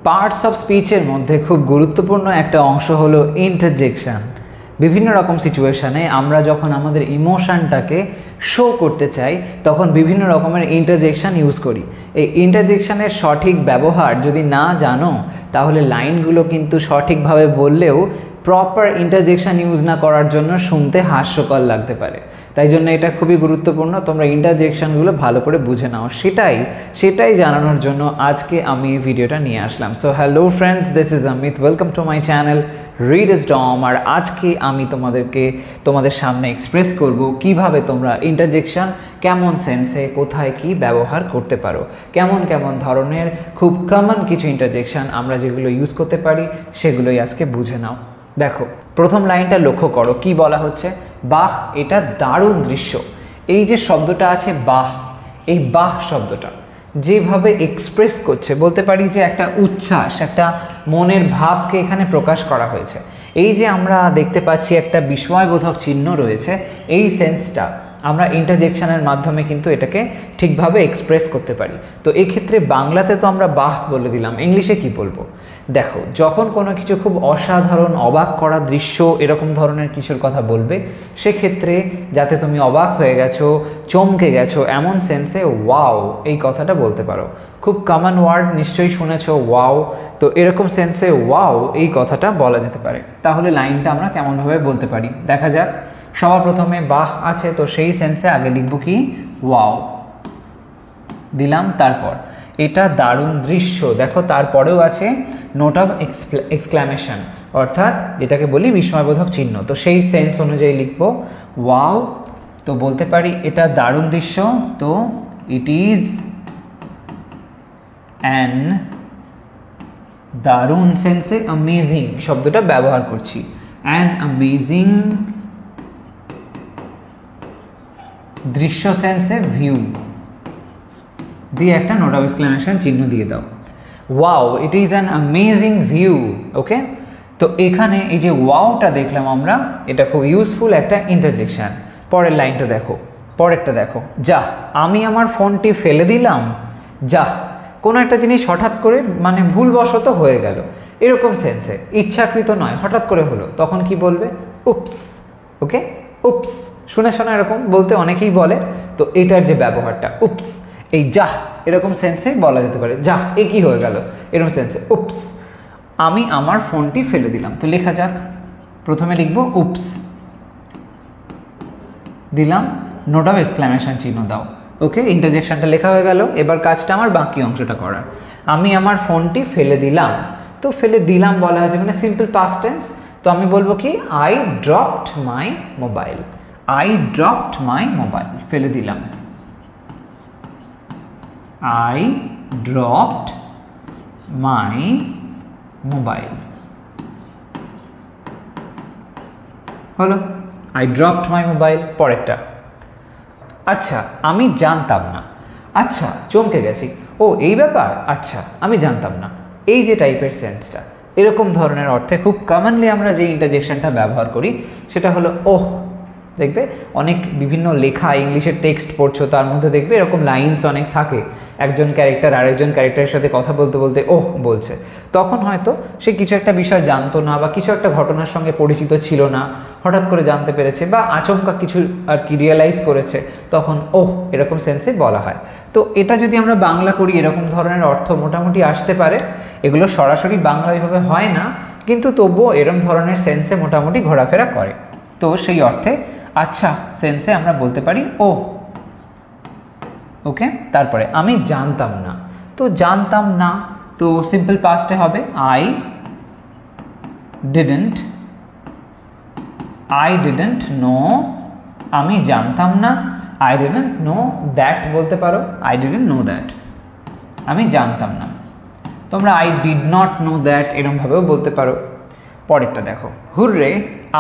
Parts of স্পিচের মধ্যে খুব গুরুত্বপূর্ণ একটা অংশ হলো ইন্টারজেকশন। বিভিন্ন রকম সিচুয়েশানে আমরা যখন আমাদের ইমোশনটাকে শো করতে চাই তখন বিভিন্ন রকমের ইন্টারজেকশন ইউজ করি। এই ইন্টারজেকশনের সঠিক ব্যবহার যদি না জানো তাহলে লাইনগুলো কিন্তু সঠিকভাবে বললেও প্রপার ইন্টারজেকশন ইউজ না করার জন্য শুনতে হাস্যকর লাগতে পারে। তাই জন্য এটা খুবই গুরুত্বপূর্ণ, তোমরা ইন্টারজেকশনগুলো ভালো করে বুঝে নাও। সেটাই জানানোর জন্য আজকে আমি এই ভিডিওটা নিয়ে আসলাম। So hello friends, this is Amit, welcome to my channel read is dom. আর আজকে আমি তোমাদের সামনে এক্সপ্রেস করব কিভাবে তোমরা ইন্টারজেকশন কেমন সেন্সে কোথায় কি ব্যবহার করতে পারো, কেমন কেমন ধরনের খুব কমন কিছু ইন্টারজেকশন আমরা যেগুলো ইউজ করতে পারি সেগুলোই আজকে বুঝে নাও। দেখো, প্রথম লাইনটা লক্ষ্য করো, কি বলা হচ্ছে? বাহ, এটা দারুণ দৃশ্য। এই যে শব্দটা আছে বাহ, এই বাহ শব্দটা যেভাবে এক্সপ্রেস করছে, বলতে পারি যে একটা উচ্ছ্বাস, একটা মনের ভাবকে এখানে প্রকাশ করা হয়েছে। এই যে আমরা দেখতে পাচ্ছি একটা বিস্ময়বোধক চিহ্ন রয়েছে, এই সেন্সটা আমরা ইন্টারজেকশনের মাধ্যমে কিন্তু এটাকে ঠিকভাবে এক্সপ্রেস করতে পারি। তো এই ক্ষেত্রে বাংলাতে তো আমরা বাহ বলে দিলাম, ইংলিশে কি বলবো? দেখো, যখন কোনো কিছু খুব অসাধারণ, অবাক করা দৃশ্য এরকম ধরনের কিছুর কথা বলবে, সেক্ষেত্রে যাতে তুমি অবাক হয়ে গেছো, চমকে গেছো, এমন সেন্সে ওয়াও এই কথাটা বলতে পারো। খুব কমন ওয়ার্ড নিশ্চয়ই শুনেছো, ওয়াও। তো এরকম সেন্সে ওয়াও এই কথাটা বলা যেতে পারে। তাহলে লাইনটা আমরা কেমনভাবে বলতে পারি দেখা যাক। সবার প্রথমে বাহ আছে, তো সেই সেন্সে আগে লিখব কি? ওয়াও দিলাম। তারপর এটা দারুণ দৃশ্য, দেখো তারপরেও আছে নোট অফ এক্সক্লামেশন, অর্থাৎ যেটাকে বলি বিস্ময়বোধক চিহ্ন। তো সেই সেন্স অনুযায়ী লিখব ওয়াও। তো বলতে পারি এটা দারুণ দৃশ্য, তো ইট ইজ অ্যান, দারুণ সেন্সে অ্যামেজিং শব্দটা ব্যবহার করছি, অ্যান অ্যামেজিং দৃশ্য সেন্সে ভিউ দিয়ে একটা নোট অফ এক্সক্লামেশন চিহ্ন দিয়ে দাও। Wow, it is an amazing view. Okay, তো এখানে এই যে ওয়াওটা দেখলাম আমরা, এটা খুব ইউজফুল একটা ইন্টারজেকশন। পরের লাইনটা দেখো, পরেরটা দেখো, যাহ, আমি আমার ফোনটি ফেলে দিলাম। যাহ, কোনো একটা জিনিস হঠাৎ করে মানে ভুলবশত হয়ে গেল, এরকম সেন্সে, ইচ্ছাকৃত নয়, হঠাৎ করে হলো, তখন কি বলবে? উপস। ওকে, উপস শুনেছো না? এরকম বলতে অনেকেই বলে। তো এটার যে ব্যবহারটা উপস, এই যাহ এরকম সেন্সে বলা যেতে পারে। যাহ, এ কি হয়ে গেল, এরকম সেন্সে উপস, আমি আমার ফোনটি ফেলে দিলাম। তো লেখা যাক, প্রথমে লিখবো উপস, দিলাম, নোট অফ এক্সক্লামেশন চিহ্ন দাও। ওকে, ইন্টারজেকশনটা লেখা হয়ে গেল। এবার কাজটা আমার বাকি অংশটা করার। আমি আমার ফোনটি ফেলে দিলাম, তো ফেলে দিলাম বলা হয়েছে মানে সিম্পল পাস্ট টেন্স। তো আমি বলবো কি? I dropped my mobile. I dropped my mobile, ফেলে দিলাম। আই ড্রপড মাই মোবাইল, হলো আই ড্রপড মাই মোবাইল। পরেরটা, আচ্ছা আমি জানতাম না। আচ্ছা, চমকে গেছি, ও এই ব্যাপার, আচ্ছা আমি জানতাম না, এই যে টাইপের সেন্সটা, এরকম ধরনের অর্থে খুব কমনলি আমরা যে ইন্টারজেকশনটা ব্যবহার করি সেটা হলো ওহ। দেখবে অনেক বিভিন্ন লেখা, ইংলিশের টেক্সট পড়ছো, তার মধ্যে দেখবে এরকম লাইনস অনেক থাকে, একজন ক্যারেক্টার আরেকজন ক্যারেক্টারের সাথে কথা বলতে বলতে ওহ বলছে, তখন হয়তো সে কিছু একটা বিষয় জানতো না বা কিছু একটা ঘটনার সঙ্গে পরিচিত ছিল না, হঠাৎ করে জানতে পেরেছে বা আচমকা কিছু আর কি রিয়েলাইজ করেছে, তখন ওহ এরকম সেন্সে বলা হয়। তো এটা যদি আমরা বাংলা করি এরকম ধরনের অর্থ মোটামুটি আসতে পারে। এগুলো সরাসরি বাংলা ওইভাবে হয় না, কিন্তু তবুও এরকম ধরনের সেন্সে মোটামুটি ঘোরাফেরা করে। তো সেই অর্থে আচ্ছা সেন্সে আমরা বলতে পারি ও। ওকে, তারপরে আমি জানতাম না। তো জানতাম না, তো সিম্পল পাস্টে হবে আই ডিডন্ট নো। আমি জানতাম না, আই ডিডন্ট নো দ্যাট বলতে পারো, আই ডিডন্ট নো দ্যাট, আমি জানতাম না। তোমরা I did not know that এরকমভাবেও বলতে পারো। পরেরটা দেখো, হুররে,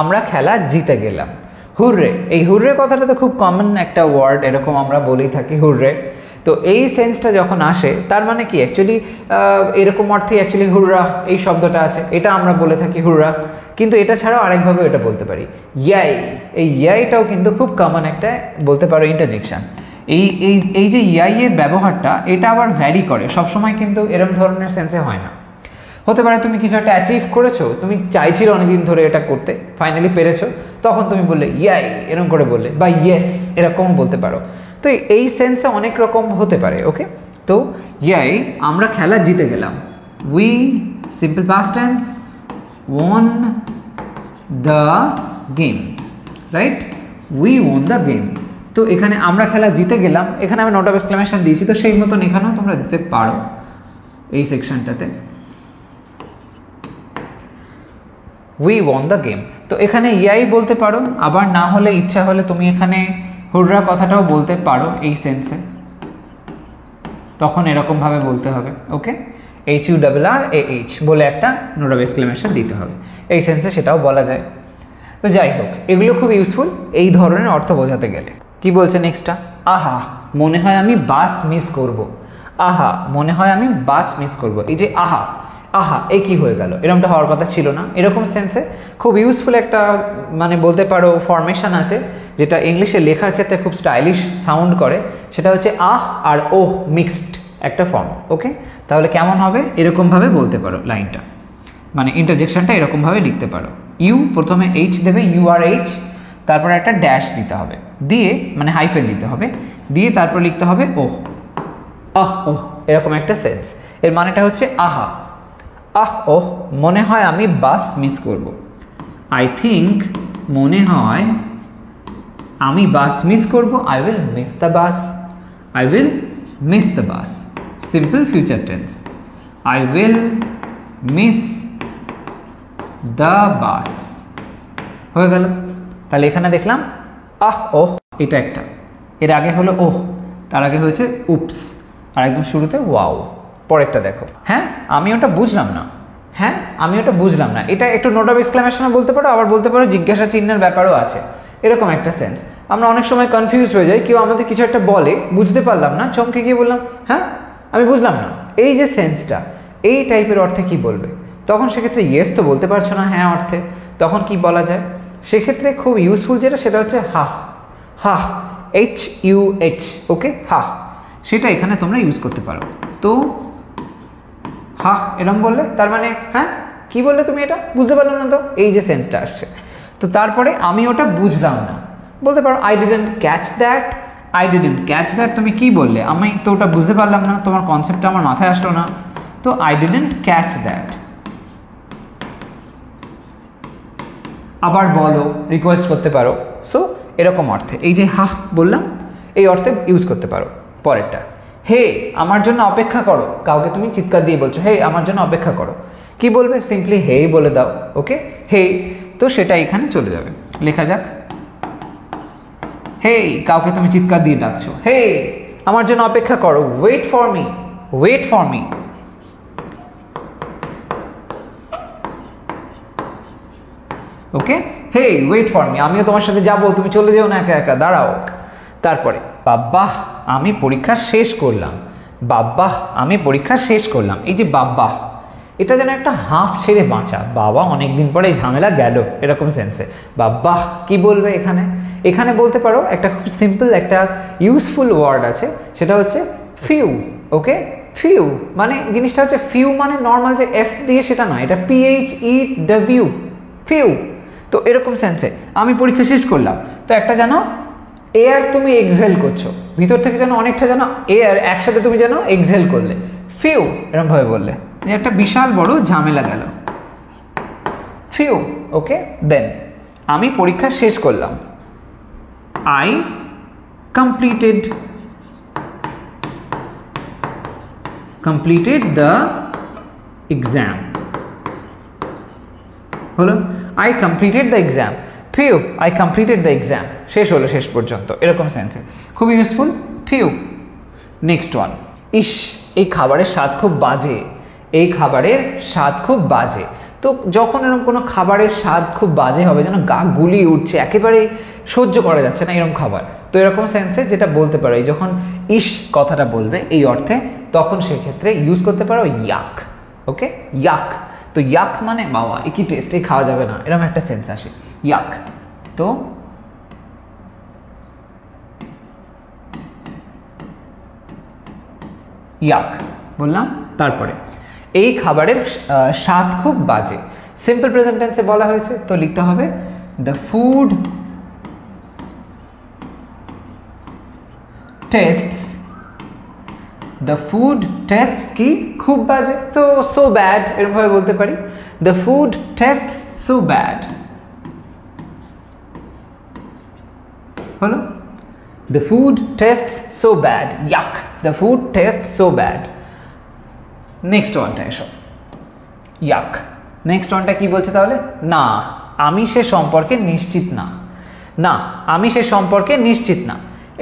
আমরা খেলা জিতে গেলাম। হুররে, এই হুররে কথাটা তো খুব কমন একটা ওয়ার্ড, এরকম আমরা বলেই থাকি হুররে। তো এই সেন্সটা যখন আসে তার মানে কি অ্যাকচুয়ালি এরকম অর্থে অ্যাকচুয়ালি হুররা এই শব্দটা আছে, এটা আমরা বলে থাকি হুররা। কিন্তু এটা ছাড়াও আরেকভাবে এটা বলতে পারি ইয়াই। এই ইয়াইটাও কিন্তু খুব কমন একটা বলতে পারো ইন্টারজেকশন। এই যে ইয়াই এর ব্যবহারটা, এটা আবার ভ্যারি করে, সবসময় কিন্তু এরকম ধরনের সেন্সে হয় না। হতে পারে তুমি কিছু একটা অ্যাচিভ করেছো, তুমি চাইছিলে অনেকদিন ধরে এটা করতে, ফাইনালি পেরেছো, তখন তুমি বললে ইয়াই এরকম করে বললে, বা ইয়েস এরকম বলতে পারো। তো এই সেন্সে অনেক রকম হতে পারে। ওকে, তো ইয়াই আমরা খেলা জিতে গেলাম, we simple past tense one the game, right, we won the game. তো এখানে আমরা খেলা জিতে গেলাম, এখানে আমি নোট অফ এক্সক্লেমেশন দিয়েছি, তো সেই মতন এখানেও তোমরা দিতে পারো এই সেকশনটাতে, উই ওন দ্য গেম। তো এখানে ইয়াই বলতে পারো, আবার না হলে ইচ্ছা হলে তুমি এখানে হুররা কথাটাও বলতে পারো এই সেন্সে, তখন এরকমভাবে বলতে হবে। ওকে, HURRAH বলে একটা নোট অফ এক্সক্লেমেশন দিতে হবে, এই সেন্সে সেটাও বলা যায়। তো যাই হোক, এগুলো খুব ইউজফুল এই ধরনের অর্থ বোঝাতে গেলে। কি বলছে নেক্সটটা, আহা মনে হয় আমি বাস মিস করব, আহা মনে হয় আমি বাস মিস করব। এই যে আহা, আহা এই কি হয়ে গেল, এরকমটা হওয়ার কথা ছিল না, এরকম সেন্সে খুব ইউজফুল একটা মানে বলতে পারো ফরমেশন আছে, যেটা ইংলিশে লেখার ক্ষেত্রে খুব স্টাইলিশ সাউন্ড করে, সেটা হচ্ছে আহ আর ওহ মিক্সড একটা ফর্ম। ওকে, তাহলে কেমন হবে, এরকমভাবে বলতে পারো লাইনটা, মানে ইন্টারজেকশনটা এরকমভাবে লিখতে পারো। ইউ প্রথমে এইচ দেবে, URH, তারপরে একটা ড্যাশ দিতে হবে, দিয়ে মানে হাইফেন দিতে হবে, দিয়ে তারপর লিখতে হবে ওহ, আহ ওহ, এরকম একটা সেন্স। এর মানেটা হচ্ছে আহা, আহ ওহ মনে হয় আমি বাস মিস করব, আই থিঙ্ক মনে হয় আমি বাস মিস করব, I will miss the bus, I will miss the bus, simple future tense, I will miss the bus, হয়ে গেল। তাহলে এখানে দেখলাম আহ ওহ এটা একটা, এর আগে হলো ওহ, তার আগে হয়েছে উপস, আর একদম শুরুতে ওয়াও। পরেরটা দেখো, হ্যাঁ আমি ওটা বুঝলাম না, হ্যাঁ আমি ওটা বুঝলাম না, এটা একটু নোট অফ এক্সক্লেমেশনও বলতে পারো, আবার বলতে পারো জিজ্ঞাসা চিহ্নের ব্যাপারও আছে, এরকম একটা সেন্স। আমরা অনেক সময় কনফিউজ হয়ে যাই, কেউ আমাদের কিছু একটা বলে বুঝতে পারলাম না, চমকে গিয়ে বললাম হ্যাঁ আমি বুঝলাম না, এই যে সেন্সটা এই টাইপের অর্থে কি বলবে, তখন সেক্ষেত্রে ইয়েস তো বলতে পারছো না হ্যাঁ অর্থে, তখন কি বলা যায়, সেক্ষেত্রে খুব ইউজফুল যেটা সেটা হচ্ছে হাহ, হাহ HUH, ওকে হাহ, সেটা এখানে তোমরা ইউজ করতে পারো। তো হাহ এরম বললে তার মানে হ্যাঁ কি বললে তুমি, এটা বুঝতে পারলাম না, তো এই যে সেন্সটা আসছে। তো তারপরে আমি ওটা বুঝলাম না বলতে পারো, I didn't catch that, I didn't catch that, তুমি কি বললে, আমি তো ওটা বুঝতে পারলাম না, তোমার কনসেপ্টটা আমার মাথায় আসলো না, তো আই ডিডন্ট ক্যাচ দ্যাট। আবার বলো, রিকোয়েস্ট করতে পারো, সো এরকম অর্থে এই যে হাহ বললাম এই অর্থে ইউজ করতে পারো। পরেরটা, হে আমার জন্য অপেক্ষা করো, কাউকে তুমি চিৎকার দিয়ে বলছো হে আমার জন্য অপেক্ষা করো, কি বলবে, সিম্পলি হে বলে দাও। ওকে হে, তো সেটা এখানে চলে যাবে, লেখা যাক হে, কাউকে তুমি চিৎকার দিয়ে ডাকছো, হে আমার জন্য অপেক্ষা করো, wait for me, wait for me. Okay hey wait for me, আমিও তোমার সাথে যাবো, তুমি চলে যেও না একা একা, দাঁড়াও। তারপরে বাব্বাহ আমি পরীক্ষা শেষ করলাম, বাব্বাহ আমি পরীক্ষা শেষ করলাম, এই যে বাব্বাহ এটা যেন একটা হাঁফ ছেড়ে বাঁচা, বাবা অনেকদিন পরে এই ঝামেলা গেল, এরকম সেন্সে বাব্বাহ কি বলবে এখানে, এখানে বলতে পারো একটা খুব সিম্পল একটা ইউজফুল ওয়ার্ড আছে, সেটা হচ্ছে ফিউ। ওকে ফিউ মানে জিনিসটা হচ্ছে ফিউ মানে নর্মাল যে এফ দিয়ে সেটা নয়, এটা PHEW ফিউ। তো এরকম সেন্সে আমি পরীক্ষা শেষ করলাম, তো একটা যেন এয়ার তুমি এক্সহেল করছো, ভিতর থেকে যেন অনেকটা যেন এয়ার একসাথে তুমি যেন এক্সহেল করলে, ফিউ এরকম ভাবে বললে একটা বিশাল বড় ঝামেলা গেল, ফিউ। ওকে দেন আমি পরীক্ষা শেষ করলাম, আই কমপ্লিটেড দ্য এক্সাম, হলো I completed the exam, few I completed the exam, শেষ হলো শেষ পর্যন্ত, এরকম সেন্সে খুব ইউজফুল ফিউ। নেক্সট ওয়ান, ইস এই খাবারের স্বাদ খুব বাজে, এই খাবারের স্বাদ খুব বাজে। তো যখন এরকম কোনো খাবারের স্বাদ খুব বাজে হবে, যেন গা গুলিয়ে উঠছে, একেবারে সহ্য করা যাচ্ছে না এরকম খাবার, তো এরকম সেন্সে যেটা বলতে পারো, যখন ইস কথাটা বলবে এই অর্থে, তখন সেক্ষেত্রে ইউজ করতে পারো ইয়াক। ওকে ইয়াক, তো ইয়াক মানে বাবা এ কি টেস্টে খাওয়া যাবে না, এরকম একটা সেন্স আসে ইয়াক। তো ইয়াক বললাম, তারপরে এই খাবারের স্বাদ খুব বাজে। সিম্পল প্রেজেন্ট টেন্সে বলা হয়েছে, তো লিখতে হবে the food tastes, the food tastes কি খুব বাজে, সো ব্যাড এরকমভাবে বলতে পারি, the food tastes so bad. হলো, the food tastes so bad, yuck, the food tastes so bad. Next ওয়ানটা এসো, yuck। নেক্সট ওয়ানটা কি বলছে তাহলে, না আমি সে সম্পর্কে নিশ্চিত না, না আমি সে সম্পর্কে নিশ্চিত না।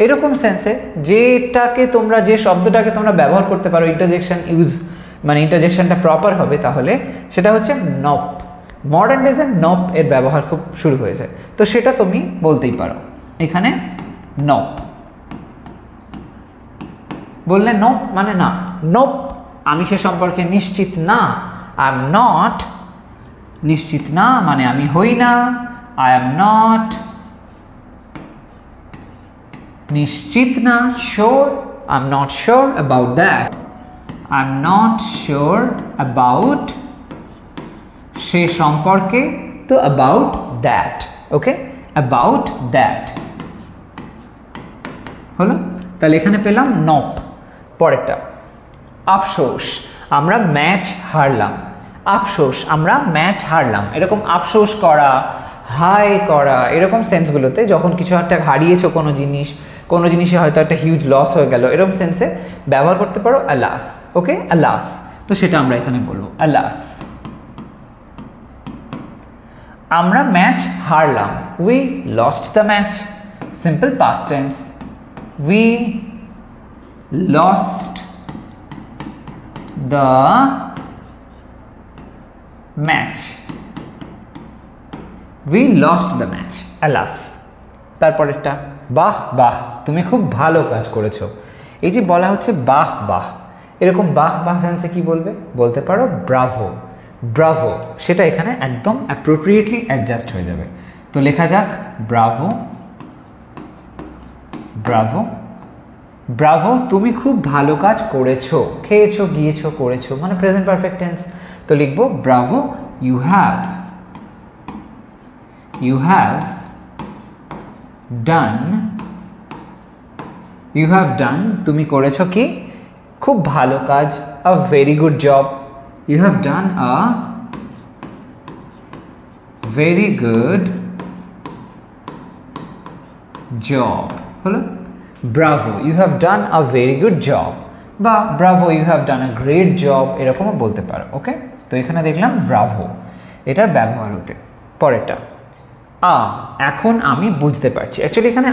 এরকম সেন্সে যেটাকে তোমরা, যে শব্দটাকে তোমরা ব্যবহার করতে পারো ইন্টারজেকশন ইউজ, মানে ইন্টারজেকশনটা প্রপার হবে, তাহলে সেটা হচ্ছে নপ। মডার্ন ডেজে নপ এর ব্যবহার খুব শুরু হয়েছে, তো সেটা তুমি বলতেই পারো। এখানে নপ বললে, নপ মানে না, নপ আমি সে সম্পর্কে নিশ্চিত না, আই এম নট, নিশ্চিত না মানে আমি হই না, আই এম নট নিশ্চিত না, sure, I am not sure about that, I am not sure about সে সম্পর্কে, তো about that, okay, about that হলো। তাহলে এখানে পেলাম নপ। পরেরটা আফসোস, আমরা ম্যাচ হারলাম, আফসোস আমরা ম্যাচ হারলাম, এরকম আফসোস করা, হাই করা, এরকম সেন্সগুলোতে যখন কিছু একটা হারিয়েছো, কোনো জিনিসে হয়তো একটা হিউজ লস হয়ে গেল, এরকম সেন্সে ব্যবহার করতে পারো আলাস, ওকে, আলাস। তো সেটা আমরা এখানে বলবো আলাস। আমরা ম্যাচ হারলাম, we lost the match, simple past tense, we lost the match, we lost the match, alas। তারপরেরটা বাহ বাহ, তুমি খুব ভালো কাজ করেছো। এই যে বলা হচ্ছে বাহ বাহ, এরকম বাহ বাহ সেন্সে কি বলবে, বলতে পারো ব্রাভো, ব্রাভো, সেটা এখানে একদম অ্যাপ্রোপ্রিয়েটলি অ্যাডজাস্ট হয়ে যাবে। তো লেখা যাক ব্রাভো, ব্রাভো, ব্রাভো তুমি খুব ভালো কাজ করেছো, খেয়েছো, গিয়েছো, করেছো মানে প্রেজেন্ট পারফেক্ট টেন্স। তো লিখবো bravo you have, you have done, you have done তুমি করেছো কি খুব ভালো কাজ, a very good job, you have done a very good job হলো। Bravo you have done a very good job, বা bravo you have done a great job, এরকমও বলতে পারো, ওকে। তো এখানে দেখলাম ব্রাভো এটার ব্যবহার হতে। পরেরটা এখন আমি বুঝতে পারছি। অ্যাকচুয়ালি এখানে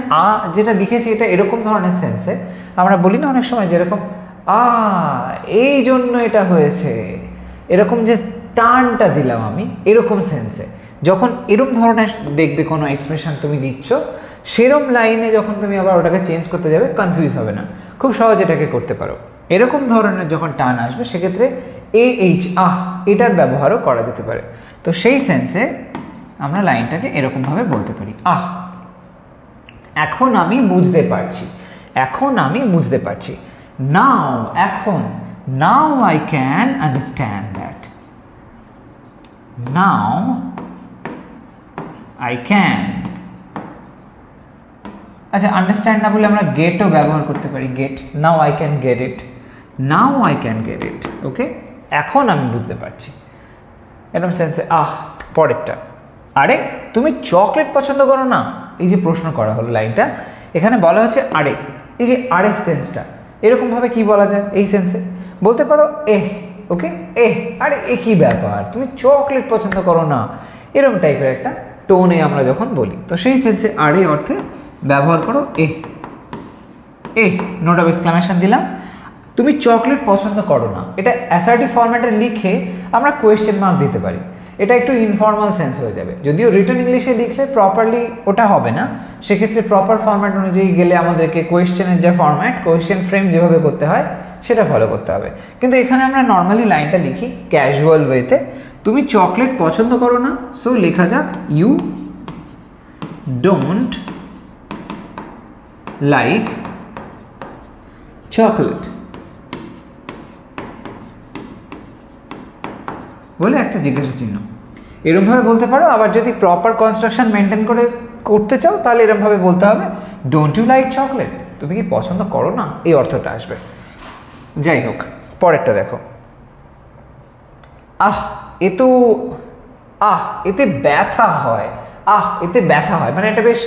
যেটা লিখেছি এটা এরকম ধরনের সেন্সে আমরা বলি না অনেক সময়, যেরকম এই জন্য এটা হয়েছে, এরকম যে টানটা দিলাম আমি, এরকম সেন্সে যখন এরকম ধরনের দেখবে কোনো এক্সপ্রেশন তুমি দিচ্ছ, সেরম লাইনে যখন তুমি আবার ওটাকে চেঞ্জ করতে যাবে কনফিউজ হবে না, খুব সহজ এটাকে করতে পারো। এরকম ধরনের যখন টান আসবে সেক্ষেত্রে এটার ব্যবহারও করা যেতে পারে। তো সেই সেন্সে আমরা লাইনটাকে এরকমভাবে বলতে পারি, এখন আমি বুঝতে পারছি, এখন আমি বুঝতে পারছি, নাও এখন, now I can understand that, now I can. আচ্ছা, আন্ডারস্ট্যান্ড না বলে আমরা গেটও ব্যবহার করতে পারি, get, now I can get it, now I can get it, okay, এখন আমি বুঝতে পারছি, এরকম সেন্সে। পরেরটা, আরে তুমি চকলেট পছন্দ করো না, এই যে প্রশ্ন করা হলো লাইনটা, এখানে বলা হচ্ছে আরে, এই যে আরেক সেন্সটা এরকমভাবে কি বলা যায়, এই সেন্সে বলতে পারো ওকে, আরে কি ব্যাপার, তুমি চকলেট পছন্দ করো না, এরকম টাইপের একটা টোনে আমরা যখন বলি, তো সেই সেন্সে আরে অর্থে ব্যবহার করো নোট অফ এক্সক্লামেশন দিলাম, তুমি চকলেট পছন্দ করো না, এটা অ্যাসার্টিভ ফরম্যাটে লিখে আমরা কোয়েশ্চেন মার্ক দিতে পারি, এটা একটু ইনফর্মাল সেন্স হয়ে যাবে। যদিও রিটেন ইংলিশে লিখলে প্রপারলি ওটা হবে না, সেক্ষেত্রে প্রপার ফরম্যাট অনুযায়ী গেলে আমাদেরকে কোয়েশ্চেনের যে ফরম্যাট, কোয়েশ্চেন ফ্রেম যেভাবে করতে হয় সেটা ফলো করতে হবে। কিন্তু এখানে আমরা নর্মালি লাইনটা লিখি ক্যাজুয়াল ওয়েতে, তুমি চকলেট পছন্দ করো না, সো লেখা যাক ইউ ডোন্ট লাইক চকলেট, বলে একটা জিজ্ঞাসা চিহ্ন, এরমভাবে বলতে পারো। আবার যদি প্রপার কনস্ট্রাকশন মেনটেন করে করতে চাও তাহলে এরমভাবে বলতে হবে, ডোন্ট ইউ লাইক চকলেট, তুমি কি পছন্দ করো না, এই অর্থটা আসবে। যাই হোক, পরেরটা দেখো, এ তো এতে ব্যথা হয়, এতে ব্যথা হয়, মানে এটা বেশ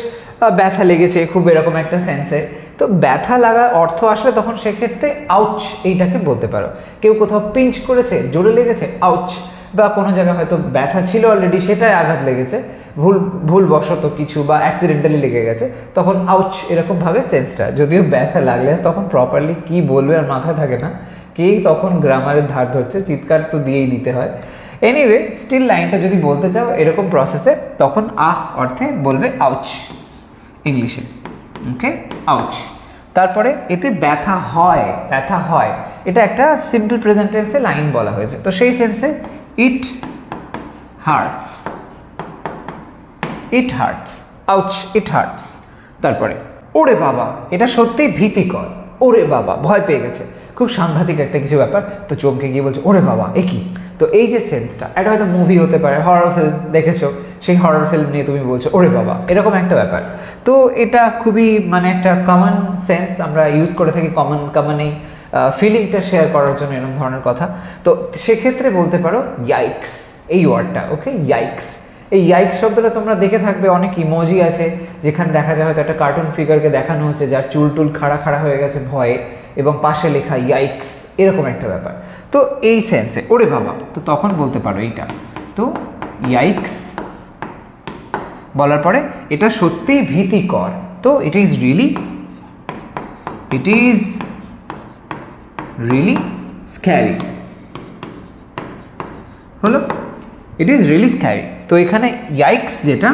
ব্যথা লেগেছে খুব, এরকম একটা সেন্সে। তো ব্যথা লাগার অর্থ আসলে তখন সেক্ষেত্রে আউচ এইটাকে বলতে পারো। কেউ কোথাও পিঞ্চ করেছে, জোরে লেগেছে, আউচ। বা কোনো জায়গায় হয়তো ব্যথা ছিল অলরেডি, সেটাই আঘাত লেগেছে ভুলবশত কিছু, বা অ্যাক্সিডেন্টালি লেগে গেছে, তখন আউচ এরকমভাবে সেন্সটা। যদিও ব্যথা লাগলে তখন প্রপারলি কি বলবে আর মাথায় থাকে না, কেই তখন গ্রামারের ধার ধরছে, চিৎকার তো দিয়েই দিতে হয়। এনিওয়ে, স্টিল লাইনটা যদি বলতে চাও এরকম প্রসেসে, তখন অর্থে বলবে আউচ ইংলিশে। ওকে, আউচ। তারপরে এতে ব্যথা হয়, এটা একটা সিম্পল প্রেজেন্ট টেন্সে লাইন বলা হয়েছে, তো সেই সেন্সে it hurts, ouch, it hurts. তারপরে ওরে বাবা, এটা সত্যিই ভীতিকর, ওরে বাবা, ভয় পেয়ে গেছে, খুব সাংঘাতিক একটা কিছু ব্যাপার, তো চমকে গিয়ে বলছে ওরে বাবা এ কি। তো এই যে সেন্সটা, এটা হয়তো মুভি হতে পারে, হরর ফিল্ম দেখেছো, সেই হরর ফিল্ম নিয়ে তুমি বলছো ওরে বাবা, এরকম একটা ব্যাপার। তো এটা খুবই মানে একটা কমন সেন্স, আমরা ইউজ করে থাকি কমন এই ফিলিংটা শেয়ার করার জন্য এরকম ধরনের কথা। তো সেক্ষেত্রে বলতে পারো ইয়াইক্স, এই ওয়ার্ডটা। ওকে, ইয়াইক্স। এই ইয়াইক্স শব্দটা তোমরা দেখে থাকবে, অনেক ইমোজি আছে যেখানে দেখা যায় হয়তো একটা কার্টুন ফিগারকে দেখানো হচ্ছে যার চুল খাড়া হয়ে গেছে ভয়ে, এবং পাশে লেখা ইয়াইক্স, এরকম একটা ব্যাপার। তো এই সেন্সে ওরে বাবা, তো তখন বলতে পারো এইটা। তো ইয়াইক্স বলার পরে এটা সত্যিই ভীতিকর, তো ইট ইজ রিয়েলি স্ক্যারি হলো, ইট ইজ রিয়েলি স্ক্যারি। তো এখানে ইয়াইক্স যেটা,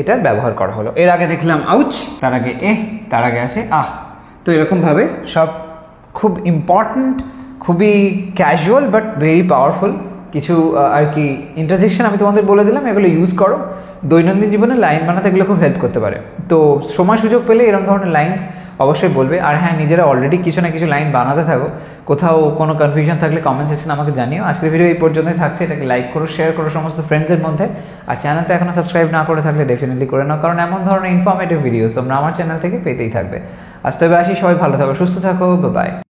এটার ব্যবহার করা হলো। এর আগে দেখলাম আউচ, তার আগে তার আগে আছে তো এরকমভাবে সব খুব ইম্পর্ট্যান্ট, খুবই ক্যাজুয়াল বাট ভেরি পাওয়ারফুল কিছু আর কি ইন্টারজেকশন আমি তোমাদের বলে দিলাম, এগুলো ইউজ করো দৈনন্দিন জীবনে, লাইন বানাতে এগুলো খুব হেল্প করতে পারে। তো সময় সুযোগ পেলে এরকম ধরনের লাইন্স অবশ্যই বলবে। আর হ্যাঁ, নিজেরা অলরেডি কিছু না কিছু লাইন বানাতে থাকো, কোথাও কোনো কনফিউশন থাকলে কমেন্ট সেকশন আমাকে জানিও। আজকের ভিডিও এই পর্যন্তই থাকছে, এটাকে লাইক করো, শেয়ার করো সমস্ত ফ্রেন্ডসের মধ্যে। আর চ্যানেলটা এখনও সাবস্ক্রাইব না করে থাকলে ডেফিনেটলি করে নাও, কারণ এমন ধরনের ইনফরমেটিভ ভিডিওস তোমরা আমার চ্যানেল থেকে পেতেই থাকবে। আজ তবে আসি, সবাই ভালো থাকো, সুস্থ থাকো, বাই।